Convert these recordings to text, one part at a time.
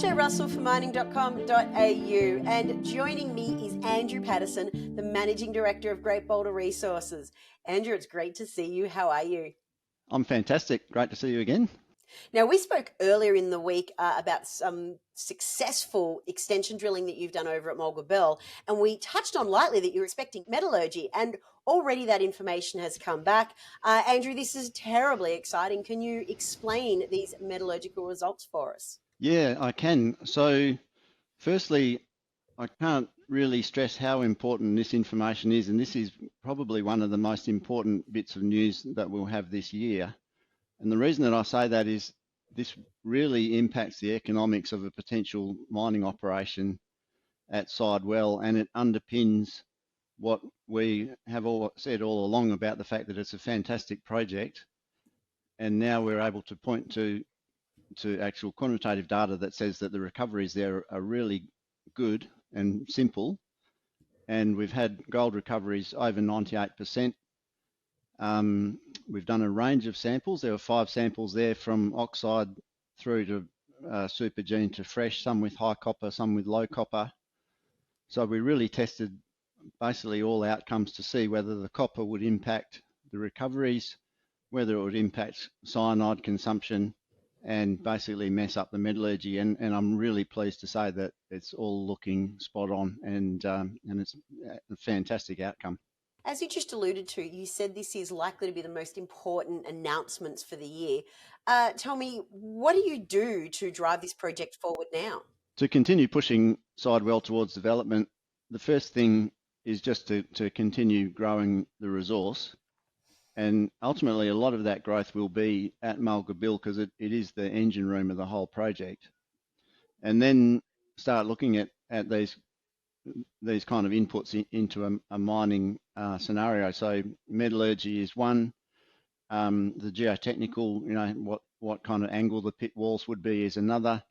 Shae Russell for mining.com.au, and joining me is Andrew Paterson, the Managing Director of Great Boulder Resources. Andrew, it's great to see you. How are you? I'm fantastic. Great to see you again. Now, we spoke earlier in the week about some successful extension drilling that you've done over at Mulga Bill, and we touched on lightly that you're expecting metallurgy, and already that information has come back. Andrew, this is terribly exciting. Can you explain these metallurgical results for us? Yeah, I can. So, firstly, I can't really stress how important this information is, and this is probably one of the most important bits of news that we'll have this year. And the reason that I say that is this really impacts the economics of a potential mining operation at Sidewell, and it underpins what we have all said all along about the fact that it's a fantastic project. And now we're able to point to actual quantitative data that says that the recoveries there are really good and simple. And we've had gold recoveries over 98%. We've done a range of samples. There were 5 samples there from oxide through to supergene to fresh, some with high copper, some with low copper. So we really tested basically all outcomes to see whether the copper would impact the recoveries, whether it would impact cyanide consumption, and basically mess up the metallurgy. And I'm really pleased to say that it's all looking spot on, and it's a fantastic outcome. As you just alluded to, you said this is likely to be the most important announcements for the year. Tell me, what do you do to drive this project forward now? To continue pushing Sidewell towards development, the first thing is just to continue growing the resource. And ultimately, a lot of that growth will be at Mulga Bill because it is the engine room of the whole project. And then start looking at these kind of inputs into a mining scenario. So metallurgy is one. The geotechnical, what kind of angle the pit walls would be is another.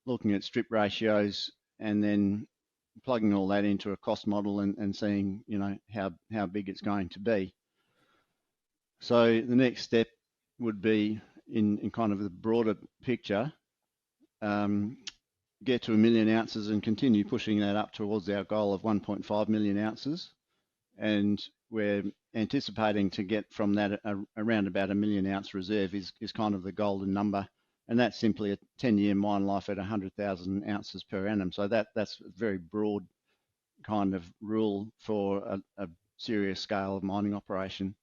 Looking at strip ratios and then plugging all that into a cost model and seeing, how big it's going to be. So the next step would be in kind of the broader picture, get to 1 million ounces and continue pushing that up towards our goal of 1.5 million ounces. And we're anticipating to get from that around about 1 million ounce reserve is kind of the golden number. And that's simply a 10-year mine life at 100,000 ounces per annum. So that's a very broad kind of rule for a serious scale of mining operation.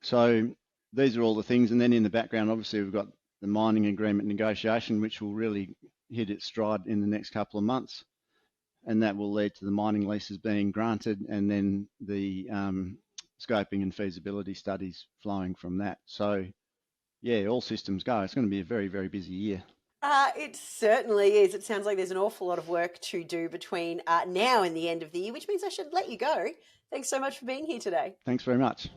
So these are all the things. And then in the background, obviously, we've got the mining agreement negotiation, which will really hit its stride in the next couple of months. And that will lead to the mining leases being granted and then the scoping and feasibility studies flowing from that. So, yeah, all systems go. It's going to be a very, very busy year. It certainly is. It sounds like there's an awful lot of work to do between now and the end of the year, which means I should let you go. Thanks so much for being here today. Thanks very much.